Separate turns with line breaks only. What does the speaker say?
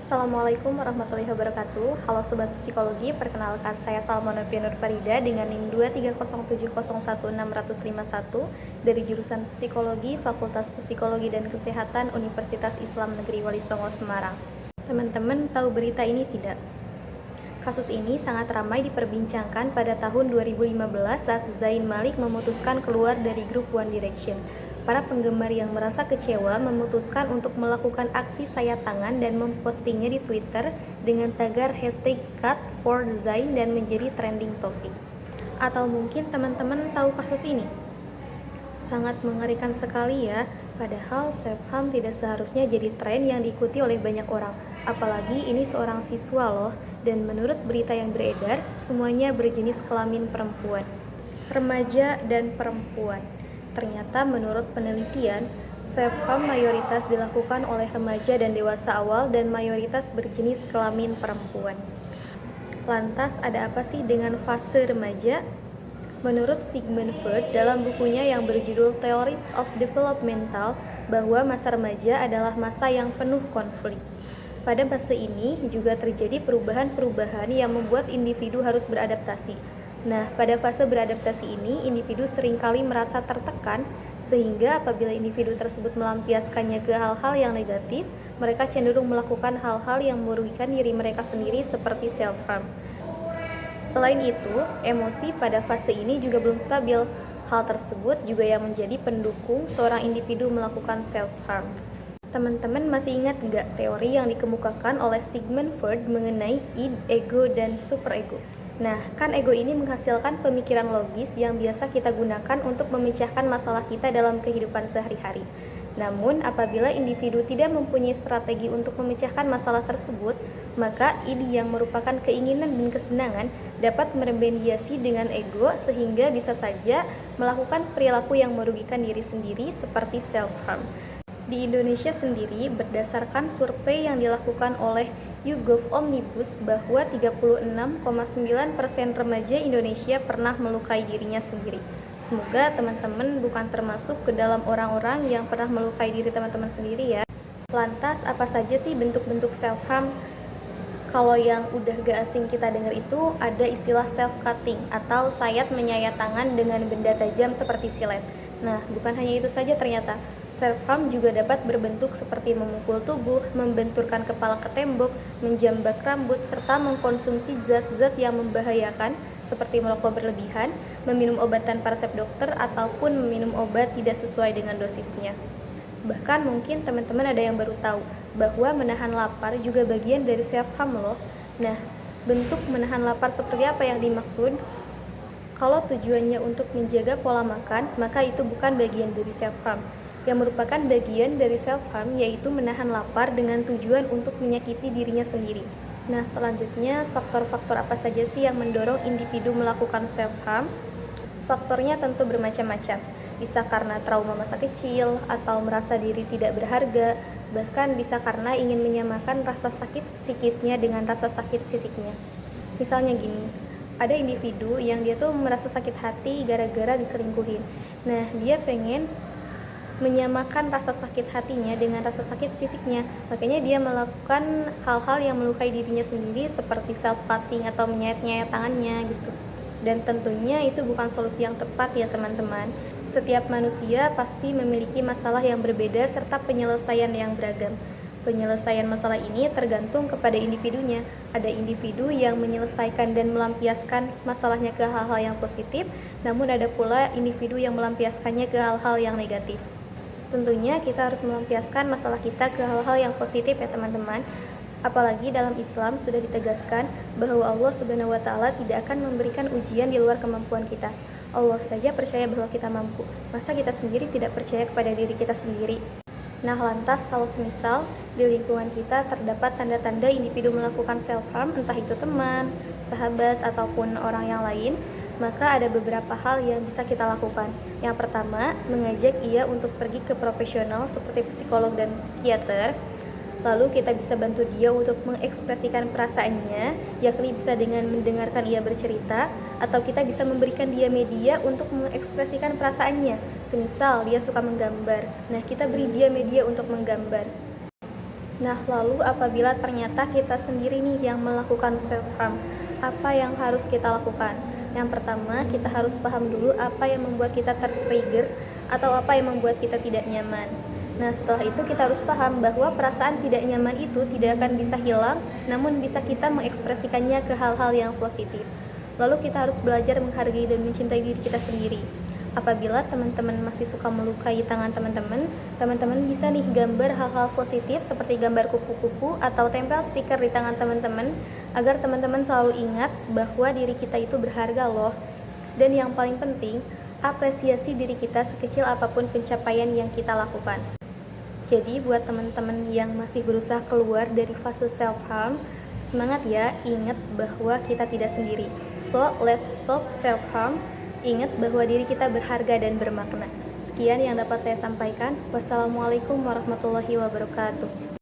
Assalamualaikum warahmatullahi wabarakatuh. Halo Sobat Psikologi, perkenalkan saya Salma Novia Nur Farida dengan NIM 230701651 dari jurusan Psikologi Fakultas Psikologi dan Kesehatan Universitas Islam Negeri Wali Songo, Semarang. Teman-teman tahu berita ini tidak? Kasus ini sangat ramai diperbincangkan pada tahun 2015 saat Zayn Malik memutuskan keluar dari grup One Direction. Para penggemar yang merasa kecewa memutuskan untuk melakukan aksi sayat tangan dan mempostingnya di Twitter dengan tagar hashtag #cut for Zayn dan menjadi trending topic. Atau mungkin teman-teman tahu kasus ini? Sangat mengerikan sekali ya, padahal self-harm tidak seharusnya jadi tren yang diikuti oleh banyak orang. Apalagi ini seorang siswa loh, dan menurut berita yang beredar, semuanya berjenis kelamin perempuan, remaja dan perempuan. Ternyata menurut penelitian, self-harm mayoritas dilakukan oleh remaja dan dewasa awal dan mayoritas berjenis kelamin perempuan. Lantas ada apa sih dengan fase remaja? Menurut Sigmund Freud dalam bukunya yang berjudul Theories of Developmental, bahwa masa remaja adalah masa yang penuh konflik. Pada fase ini juga terjadi perubahan-perubahan yang membuat individu harus beradaptasi. Nah, pada fase beradaptasi ini, individu seringkali merasa tertekan, sehingga apabila individu tersebut melampiaskannya ke hal-hal yang negatif, mereka cenderung melakukan hal-hal yang merugikan diri mereka sendiri seperti self-harm. Selain itu, emosi pada fase ini juga belum stabil. Hal tersebut juga yang menjadi pendukung seorang individu melakukan self-harm. Teman-teman masih ingat nggak teori yang dikemukakan oleh Sigmund Freud mengenai id, ego, dan superego? Nah, kan ego ini menghasilkan pemikiran logis yang biasa kita gunakan untuk memecahkan masalah kita dalam kehidupan sehari-hari. Namun, apabila individu tidak mempunyai strategi untuk memecahkan masalah tersebut, maka id yang merupakan keinginan dan kesenangan dapat meremediasi dengan ego sehingga bisa saja melakukan perilaku yang merugikan diri sendiri seperti self-harm. Di Indonesia sendiri, berdasarkan survei yang dilakukan oleh YouGov Omnibus bahwa 36,9% remaja Indonesia pernah melukai dirinya sendiri. Semoga teman-teman bukan termasuk ke dalam orang-orang yang pernah melukai diri teman-teman sendiri ya. Lantas apa saja sih bentuk-bentuk self-harm? Kalau yang udah gak asing kita dengar itu ada istilah self-cutting atau sayat menyayat tangan dengan benda tajam seperti silet. Nah, bukan hanya itu saja ternyata. Self-harm juga dapat berbentuk seperti memukul tubuh, membenturkan kepala ke tembok, menjambak rambut, serta mengkonsumsi zat-zat yang membahayakan seperti merokok berlebihan, meminum obat tanpa resep dokter, ataupun meminum obat tidak sesuai dengan dosisnya. Bahkan mungkin teman-teman ada yang baru tahu bahwa menahan lapar juga bagian dari self-harm loh. Nah, bentuk menahan lapar seperti apa yang dimaksud? Kalau tujuannya untuk menjaga pola makan, maka itu bukan bagian dari self-harm. Yang merupakan bagian dari self-harm yaitu menahan lapar dengan tujuan untuk menyakiti dirinya sendiri. Nah, selanjutnya faktor-faktor apa saja sih yang mendorong individu melakukan self-harm? Faktornya tentu bermacam-macam. Bisa karena trauma masa kecil atau merasa diri tidak berharga, bahkan bisa karena ingin menyamakan rasa sakit psikisnya dengan rasa sakit fisiknya. Misalnya gini, ada individu yang dia tuh merasa sakit hati gara-gara diselingkuhin. Nah, dia pengen menyamakan rasa sakit hatinya dengan rasa sakit fisiknya, makanya dia melakukan hal-hal yang melukai dirinya sendiri seperti self-cutting atau menyayat-nyayat tangannya gitu. Dan tentunya itu bukan solusi yang tepat ya teman-teman. Setiap manusia pasti memiliki masalah yang berbeda serta penyelesaian yang beragam. Penyelesaian masalah ini tergantung kepada individunya. Ada individu yang menyelesaikan dan melampiaskan masalahnya ke hal-hal yang positif, namun ada pula individu yang melampiaskannya ke hal-hal yang negatif. Tentunya kita harus melampiaskan masalah kita ke hal-hal yang positif ya teman-teman. Apalagi dalam Islam sudah ditegaskan bahwa Allah Subhanahu wa Ta'ala tidak akan memberikan ujian di luar kemampuan kita. Allah saja percaya bahwa kita mampu. Masa kita sendiri tidak percaya kepada diri kita sendiri? Nah, lantas kalau semisal di lingkungan kita terdapat tanda-tanda individu melakukan self-harm, entah itu teman, sahabat, ataupun orang yang lain, maka ada beberapa hal yang bisa kita lakukan. Yang pertama, mengajak ia untuk pergi ke profesional seperti psikolog dan psikiater. Lalu kita bisa bantu dia untuk mengekspresikan perasaannya, yakni bisa dengan mendengarkan ia bercerita, atau kita bisa memberikan dia media untuk mengekspresikan perasaannya. Semisal dia suka menggambar, nah kita beri dia media untuk menggambar. Nah, lalu apabila ternyata kita sendiri nih yang melakukan self harm, apa yang harus kita lakukan? Yang pertama, kita harus paham dulu apa yang membuat kita tertrigger atau apa yang membuat kita tidak nyaman. Nah, setelah itu kita harus paham bahwa perasaan tidak nyaman itu tidak akan bisa hilang, namun bisa kita mengekspresikannya ke hal-hal yang positif. Lalu kita harus belajar menghargai dan mencintai diri kita sendiri. Apabila teman-teman masih suka melukai tangan teman-teman, teman-teman bisa nih gambar hal-hal positif seperti gambar kupu-kupu atau tempel stiker di tangan teman-teman agar teman-teman selalu ingat bahwa diri kita itu berharga loh. Dan yang paling penting, apresiasi diri kita sekecil apapun pencapaian yang kita lakukan. Jadi buat teman-teman yang masih berusaha keluar dari fase self-harm, semangat ya, ingat bahwa kita tidak sendiri. So, let's stop self-harm. Ingat bahwa diri kita berharga dan bermakna. Sekian yang dapat saya sampaikan. Wassalamualaikum warahmatullahi wabarakatuh.